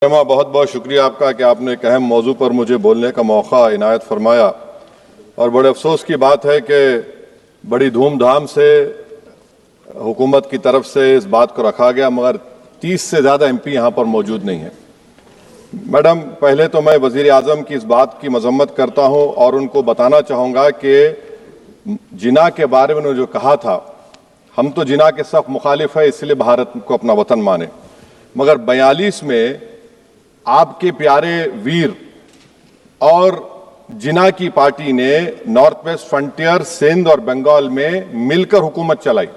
बहुत बहुत शुक्रिया आपका कि आपने एक अहम मौजू पर मुझे बोलने का मौका इनायत फरमाया। और बड़े अफसोस की बात है कि बड़ी धूमधाम से हुकूमत की तरफ से इस बात को रखा गया, मगर 30 से ज़्यादा एमपी यहाँ पर मौजूद नहीं है। मैडम, पहले तो मैं वज़ीर आज़म की इस बात की मजम्मत करता हूँ और उनको बताना चाहूँगा कि जिना के बारे में उन्होंने जो कहा था, हम तो जिना के सख्त मुखालिफ है, इसलिए भारत को अपना वतन माने, मगर 42 में आपके प्यारे वीर और जिना की पार्टी ने नॉर्थ वेस्ट फ्रंटियर, सिंध और बंगाल में मिलकर हुकूमत चलाई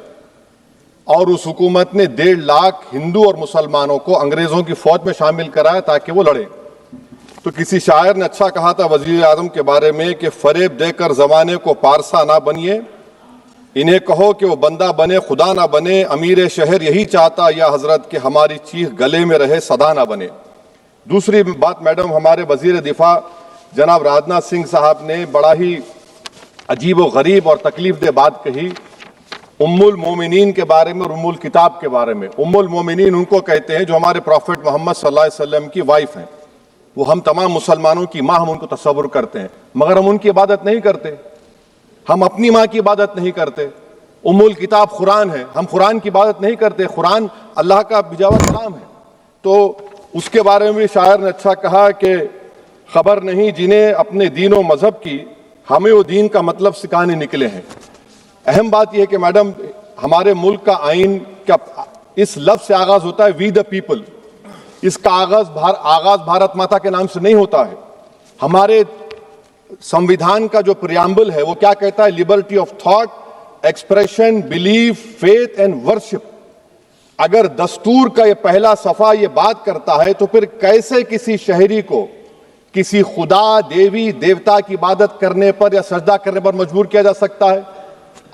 और उस हुकूमत ने 1.5 लाख हिंदू और मुसलमानों को अंग्रेजों की फौज में शामिल कराया ताकि वो लड़े। तो किसी शायर ने अच्छा कहा था वजीर आजम के बारे में कि फरेब देकर जमाने को पारसा ना बनिए, इन्हें कहो कि वो बंदा बने खुदा ना बने, अमीर शहर यही चाहता या हजरत कि हमारी चीख गले में रहे सदा ना बने। दूसरी बात मैडम, हमारे वजीर दिफा जनाब राजनाथ सिंह साहब ने बड़ा ही अजीब व गरीब और तकलीफ दे बात कही उम्मुल मोमिनीन के बारे में और उम्मुल किताब के बारे में। उम्मुल मोमिनीन उनको कहते हैं जो हमारे प्रॉफिट मोहम्मद सल्लल्लाहु अलैहि वसल्लम की वाइफ हैं, वो हम तमाम मुसलमानों की माँ, हम उनको तस्वुर करते हैं, मगर हम उनकी इबादत नहीं करते, हम अपनी माँ की इबादत नहीं करते। उम्मुल किताब कुरान है, हम कुरान की इबादत नहीं करते, कुरान अल्लाह का बिजावा कलाम है। तो उसके बारे में भी शायर ने अच्छा कहा कि खबर नहीं जिन्हें अपने दीन व मजहब की, हमें वो दीन का मतलब सिखाने निकले हैं। अहम बात यह है कि मैडम, हमारे मुल्क का आइन का इस लफ्ज से आगाज होता है वी द पीपल। इसका आगाज भारत माता के नाम से नहीं होता है। हमारे संविधान का जो प्रियम्बल है वो क्या कहता है? Liberty of thought, expression, belief, faith and worship. अगर दस्तूर का ये पहला सफा ये बात करता है तो फिर कैसे किसी शहरी को किसी खुदा, देवी, देवता की इबादत करने पर या सजदा करने पर मजबूर किया जा सकता है?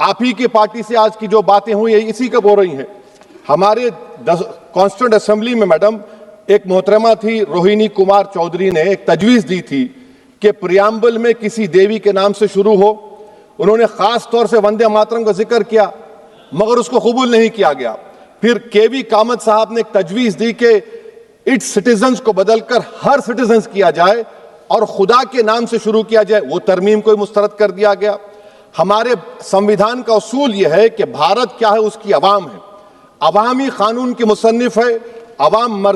आप ही की पार्टी से आज की जो बातें हुई है इसी कब हो रही हैं। हमारे कॉन्स्टिट्यूंट असेंबली में मैडम एक मोहतरमा थी रोहिणी कुमार चौधरी ने एक तजवीज दी थी कि प्रियम्बल में किसी देवी के नाम से शुरू हो। उन्होंने खास तौर से वंदे मातरम का जिक्र किया, मगर उसको कबूल नहीं किया गया। फिर केवी कामत साहब ने एक तजवीज दी कि इट्स सिटीजन्स को बदलकर हर सिटीजन्स किया जाए और खुदा के नाम से शुरू किया जाए, वो तरमीम को मुस्तरद कर दिया गया। हमारे संविधान का उसूल यह है कि भारत क्या है, उसकी अवाम है, अवामी कानून की मुसन्निफ है, अवाम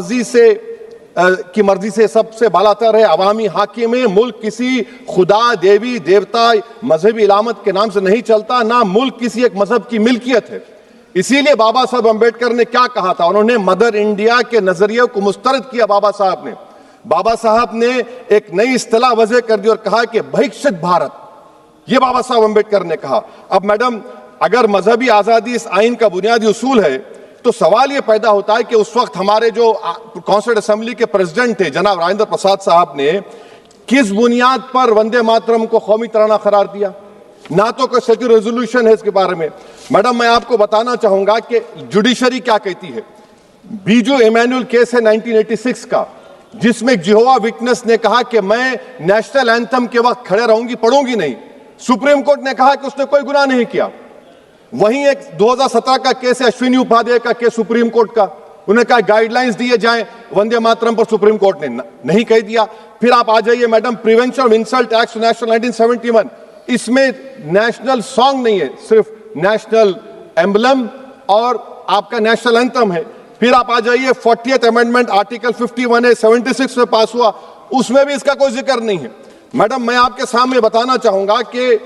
की मर्जी से सबसे बालातर है, अवामी हाकिम है। मुल्क किसी खुदा, देवी, देवता, मजहबी इलामत के नाम से नहीं चलता, ना मुल्क किसी एक मजहब की मिल्कियत है। इसीलिए बाबा साहब अंबेडकर ने क्या कहा था, उन्होंने मदर इंडिया के नजरिए को मुस्तरद किया। बाबा साहब ने एक नई इस्तिलाह वजह कर दी और कहा कि भिक्षित भारत, यह बाबा साहब अंबेडकर ने कहा। अब मैडम, अगर मजहबी आजादी इस आइन का बुनियादी उसूल है तो सवाल यह पैदा होता है कि उस वक्त हमारे जो कॉन्स्टिट्यूंट असेंबली के प्रेसिडेंट थे जनाब राजेंद्र प्रसाद साहब ने किस बुनियाद पर वंदे मातरम को कौमी तराना करार दिया? ना तो कोई सेक्युलर रेजोल्यूशन है इसके बारे में। मैडम, मैं आपको बताना चाहूंगा कि जुडिशरी क्या कहती है। बीजू इमैनुअल केस है 1986 का, जिसमें जिहोवा विटनेस ने कहा कि मैं नेशनल एंथम के वक्त खड़े रहूंगी, पढ़ूंगी नहीं। सुप्रीम कोर्ट ने कहा कि उसने कोई गुनाह नहीं किया। वहीं एक 2017 का केस है अश्विनी उपाध्याय का केस सुप्रीम कोर्ट का, उन्हें कहा गाइडलाइंस दिए जाएं वंदे मातरम पर, सुप्रीम कोर्ट ने नहीं कह दिया। फिर आप आ जाइए madam, prevention of insult act national 1971, इसमें नेशनल सॉन्ग नहीं है, सिर्फ नेशनल एम्बलम और आपका नेशनल एंथम है। फिर आप आ जाइए 40th अमेंडमेंट आर्टिकल 51 है, 76 में पास हुआ, उसमें भी इसका कोई जिक्र नहीं है। मैडम, मैं आपके सामने बताना चाहूंगा कि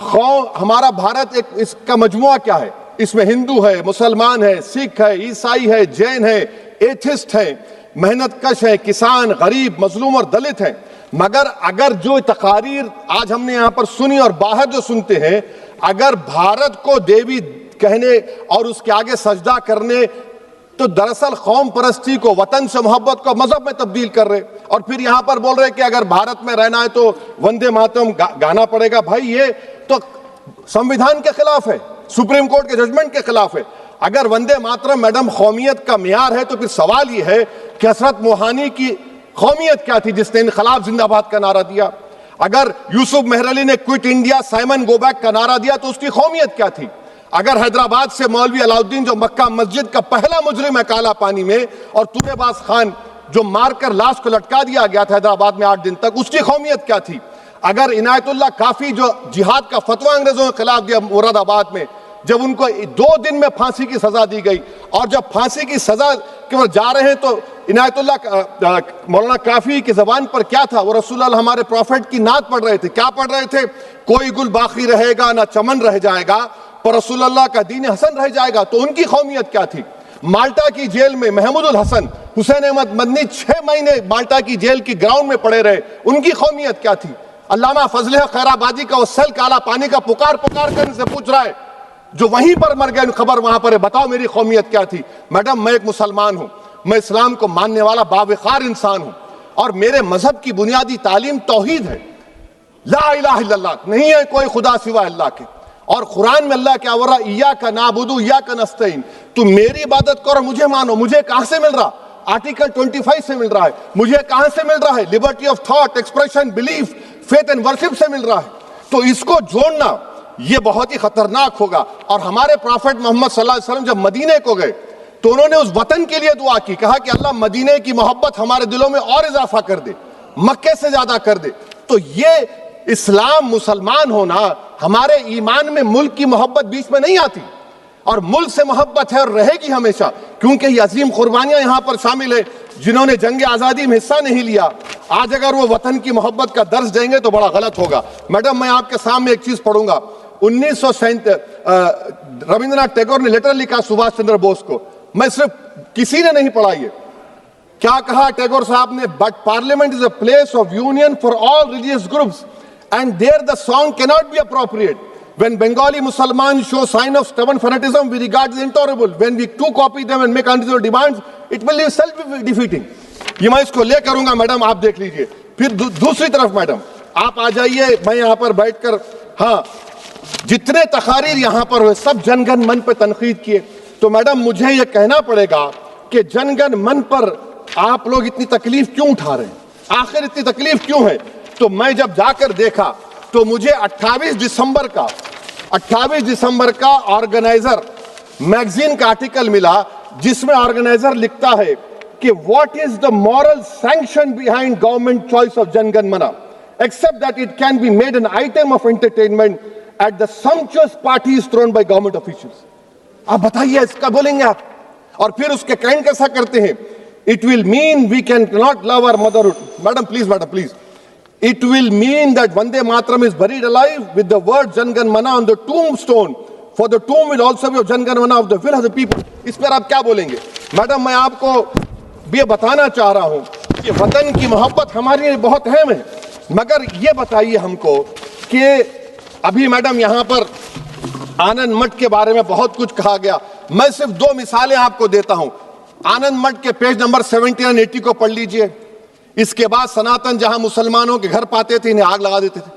हमारा भारत एक इसका मजमुआ क्या है। इसमें हिंदू है, मुसलमान है, सिख है, ईसाई है, जैन है, एथिस्ट है, मेहनत कश है, किसान, गरीब, मजलूम और दलित है। मगर अगर जो तकारीर आज हमने यहां पर सुनी और बाहर जो सुनते हैं, अगर भारत को देवी कहने और उसके आगे सजदा करने, तो दरअसल कौम परस्ती को, वतन से मोहब्बत को मजहब में तब्दील कर रहे, और फिर यहां पर बोल रहे कि अगर भारत में रहना है तो वंदे मातरम गाना पड़ेगा। भाई, ये तो संविधान के खिलाफ है, सुप्रीम कोर्ट के जजमेंट के खिलाफ है। अगर वंदे मातरम मैडम कौमियत का मियार है तो फिर सवाल यह है कि हजरत मोहानी की कौमियत क्या थी जिसने इनकलाब जिंदाबाद का नारा दिया? अगर यूसुफ मेहरली ने quit India Simon go back का नारा दिया तो उसकी कौमियत क्या थी? अगर हैदराबाद से मौलवी अलाउद्दीन जो मक्का मस्जिद का पहला मुजरिम है काला पानी में, और तुरेबाज खान जो मारकर लाश को लटका दिया गया था हैदराबाद में 8 दिन तक, उसकी कौमियत क्या थी? अगर इनायतुल्लाह काफी जो जिहाद का फतवा अंग्रेजों के खिलाफ दिया मुरादाबाद में, जब उनको 2 दिन में फांसी की सजा दी गई, और जब फांसी की सजा के ओर जा रहे हैं तो इनायतुल्लाह मौलाना काफी की जबान पर क्या था? वो रसूलुल्लाह हमारे प्रॉफिट की नात पढ़ रहे थे। क्या पढ़ रहे थे? कोई गुल बाकी रहेगा ना चमन रह जाएगा, पर रसूलुल्लाह का दीन हसन रह जाएगा। तो उनकी कौमियत क्या थी? माल्टा की जेल में महमूदुल हसन, हुसैन अहमद मदनी 6 महीने माल्टा की जेल की ग्राउंड में पड़े रहे, उनकी कौमियत क्या थी? अल्लामा फजल खैराबादी का वो सल काला पानी का पुकार पुकार कर से पूछ रहा है, जो वहीं पर मर गए, खबर वहां पर है, बताओ मेरी कौमियत क्या थी? मैडम, मैं एक मुसलमान हूं, मैं इस्लाम को मानने वाला बावकार इंसान हूं, और मेरे मजहब की बुनियादी तालीम तौहीद है, ला इलाहा इल्लल्लाह, नहीं है कोई खुदा सिवा अल्लाह के। और कुरान में अल्लाह क्या बोल रहा? इय्याका नाबुदु इय्याका नस्तईन, तुम मेरी इबादत करो, मुझे मानो। मुझे कहां से मिल रहा? आर्टिकल 25 से मिल रहा है। मुझे कहां से मिल रहा है? Liberty of thought, expression, belief, faith and worship से मिल रहा है। तो इसको जोड़ना ये बहुत ही खतरनाक होगा। और हमारे प्रॉफिट मोहम्मद सल्लल्लाहु अलैहि वसल्लम जब मदीने को गए तो उन्होंने उस वतन के लिए दुआ की, कहा कि अल्लाह मदीने की मोहब्बत हमारे दिलों में और इजाफा कर दे, मक्के से ज्यादा कर दे। तो ये इस्लाम, मुसलमान होना, हमारे ईमान में मुल्क की मोहब्बत बीच में नहीं आती, और मुल्क से मोहब्बत है और रहेगी हमेशा, क्योंकि ये अजीम कुर्बानियां यहां पर शामिल है जिन्होंने जंग आजादी में हिस्सा नहीं लिया। आज अगर वो वतन की मोहब्बत का दर्ज देंगे तो बड़ा गलत होगा। मैडम, मैं आपके सामने एक चीज पढ़ूंगा। 1937 रविंद्रनाथ टैगोर ने लेटर लिखा सुभाष चंद्र बोस को, मैं सिर्फ किसी ने नहीं पढ़ा ये। क्या कहा टैगोर साहब ने? But parliament is a place of union for all religious groups and there the song cannot be appropriate. When Bengali Muslims show sign of stubborn fanaticism, we regard it intolerable. When we too copy them and make unreasonable demands, it will be self-defeating. ये मैं इसको ले करूंगा madam, आप देख लीजिए। फिर दूसरी तरफ मैडम आप आ जाइए, मैं यहाँ पर बैठकर, हाँ, जितने तकारीर यहाँ पर हुए सब जनगण मन पर तनकीद किए। तो मैडम मुझे ये कहना पड़ेगा कि जनगण मन पर आप लोग इतनी तकलीफ क्यों उठा रहे हैं? आखिर इतनी तकलीफ क्यों है? तो मैं जब जाकर देखा तो मुझे 28 दिसंबर का ऑर्गेनाइजर मैगजीन का आर्टिकल मिला, जिसमें ऑर्गेनाइजर लिखता है कि what is the moral sanction behind government choice of Jana Gana Mana, except that it can be made an item of entertainment at the sumptuous parties thrown by government officials. आप बताइए, इसका बोलेंगे आप? और फिर उसके काइंड कैसा करते हैं? It will mean we can not love our motherhood. Madam please, it will mean that Vande Mataram is buried alive with the word Jan Gan Mana on the tombstone, for the tomb will also be of Jan Gan Mana of the will of the people. इस पर आप क्या बोलेंगे? Madam, मैं आपको ये बताना चाह रहा हूं कि वतन की मोहब्बत हमारे लिए बहुत अहम है, मगर ये बताइए हमको कि अभी मैडम यहाँ पर आनंद मठ के बारे में बहुत कुछ कहा गया। मैं सिर्फ 2 मिसालें आपको देता हूं। आनंद मठ के पेज नंबर 70 और 80 को पढ़ लीजिए। इसके बाद सनातन जहां मुसलमानों के घर पाते थे, इन्हें आग लगा देते थे।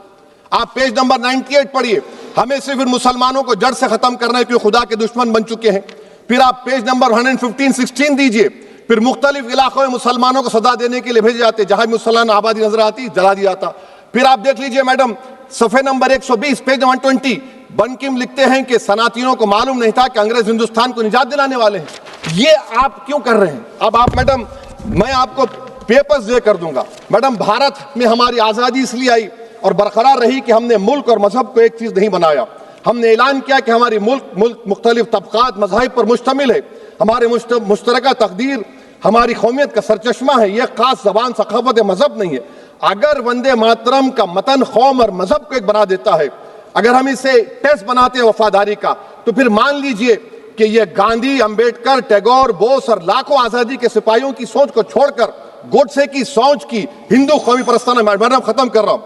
आप पेज नंबर 98 पढ़िए। हमें सिर्फ इन मुसलमानों को जड़ से खत्म करना है, क्योंकि खुदा के दुश्मन बन चुके हैं। फिर आप पेज नंबर 115-16 दीजिए। फिर मुख्तलिफ इलाकों में मुसलमानों को सजा देने के लिए भेजे जाते, जहां मुसलमान आबादी नजर आती जला दिया जाता। फिर आप देख लीजिए मैडम, सफे नंबर 120 पेज 120, बंकिम लिखते हैं कि सनातियों को मालूम नहीं था कि अंग्रेज हिंदुस्तान को निजात दिलाने वाले हैं। ये आप क्यों कर रहे हैं? अब आप मैडम, मैं आपको पेपर्स दे कर दूंगा। मैडम, भारत में हमारी आजादी इसलिए आई और बरकरार रही कि हमने मुल्क और मजहब को एक चीज नहीं बनाया। हमने ऐलान किया कि हमारी मुल्क मुख्तलिफ तबकात मज़ाहिब पर मुश्तमिल है। हमारे मुश्तरका तकदीर हमारी कौमियत का सरचश्मा है। यह खास जबान, सकाफत, मजहब नहीं है। अगर वंदे मातरम का मतन कौम और मजहब को एक बना देता है, अगर हम इसे टेस्ट बनाते हैं वफादारी का, तो फिर मान लीजिए कि यह गांधी, अंबेडकर, टैगोर, बोस और लाखों आजादी के सिपाहियों की सोच को छोड़कर गोडसे की सोच की हिंदू कौमी परस्ताना, मैडम खत्म कर रहा हूं,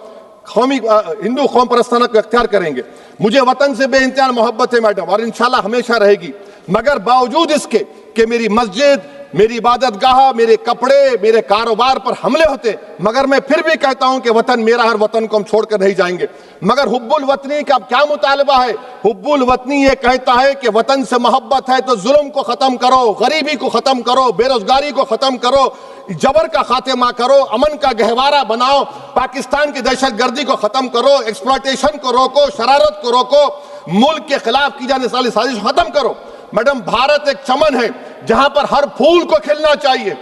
कौमी हिंदू कौम परस्ताना को अख्तियार करेंगे। मुझे वतन से बेइंतहा मोहब्बत है मैडम, और इंशाल्लाह हमेशा रहेगी। मगर बावजूद इसके कि मेरी मस्जिद, मेरी इबादत गाह, मेरे कपड़े, मेरे कारोबार पर हमले होते, मगर मैं फिर भी कहता हूं कि वतन मेरा, हर वतन को हम छोड़कर नहीं जाएंगे। मगर हुब्बुल वतनी का क्या मुतालबा है? हुब्बुल वतनी ये कहता है कि वतन से मोहब्बत है तो जुल्म को खत्म करो, गरीबी को खत्म करो, बेरोजगारी को खत्म करो, जबर का खात्मा करो, अमन का गहवारा बनाओ, पाकिस्तान की दहशतगर्दी को खत्म करो, एक्सप्लॉयटेशन को रोको, शरारत को रोको, मुल्क के खिलाफ की जाने वाली साजिश खत्म करो। मैडम, भारत एक चमन है जहां पर हर फूल को खिलना चाहिए,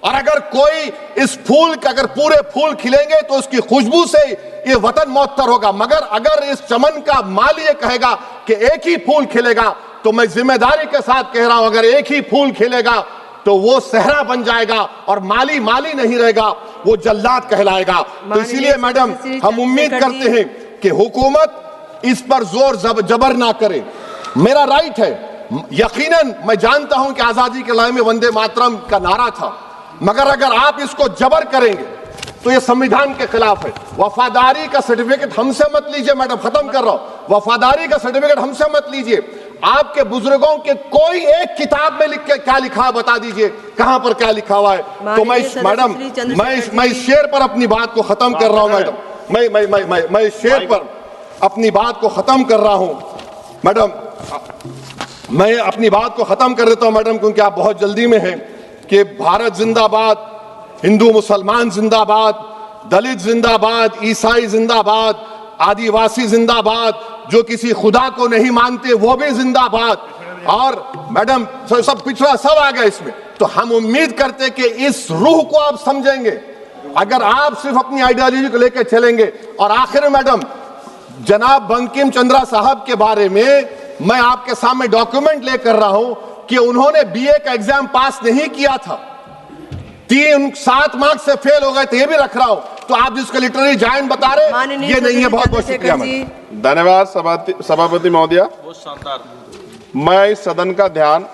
और अगर कोई इस फूल का, अगर पूरे फूल खिलेंगे तो उसकी खुशबू से ये वतन मुअत्तर होगा, मगर अगर इस चमन का माली ये कहेगा कि एक ही फूल खिलेगा, तो मैं जिम्मेदारी के साथ कह रहा हूं, अगर एक ही फूल खिलेगा तो वो सहरा बन जाएगा और माली माली नहीं रहेगा, वो जल्लाद कहलाएगा। तो इसीलिए मैडम हम उम्मीद करते हैं कि हुकूमत इस पर जोर जबर ना करे। मेरा राइट है, यकीनन मैं जानता हूं कि आजादी के लड़ाई में वंदे मातरम का नारा था, मगर अगर आप इसको जबर करेंगे तो ये संविधान के खिलाफ है। वफादारी का सर्टिफिकेट हमसे मत लीजिए मैडम, खत्म कर रहा हूं, वफादारी का सर्टिफिकेट हमसे मत लीजिए। आपके बुजुर्गों के कोई एक किताब में लिख के क्या लिखा है बता दीजिए, कहां पर क्या लिखा हुआ है। तो मैं मैडम मैं इस शेर पर अपनी बात को खत्म कर रहा हूं मैडम, मैं इस शेर पर अपनी बात को खत्म कर रहा हूं मैडम, मैं अपनी बात को खत्म कर देता हूं मैडम, क्योंकि आप बहुत जल्दी में हैं। कि भारत जिंदाबाद, हिंदू मुसलमान जिंदाबाद, दलित जिंदाबाद, ईसाई जिंदाबाद, आदिवासी जिंदाबाद, जो किसी खुदा को नहीं मानते वो भी जिंदाबाद, और मैडम सब पिछड़ा सब आ गया इसमें। तो हम उम्मीद करते कि इस रूह को आप समझेंगे अगर आप सिर्फ अपनी आइडियोलॉजी को लेकर चलेंगे। और आखिर में मैडम, जनाब बंकिम चंद्रा साहब के बारे में मैं आपके सामने डॉक्यूमेंट लेकर रहा हूं कि उन्होंने बीए का एग्जाम पास नहीं किया था, 7 मार्क्स से फेल हो गए थे, ये भी रख रहा हूं। तो आप जिसको लिटरेरी जायंट बता रहे ये नहीं है। बहुत बहुत शुक्रिया मैडम। धन्यवाद सभापति महोदया। मैं इस सदन का ध्यान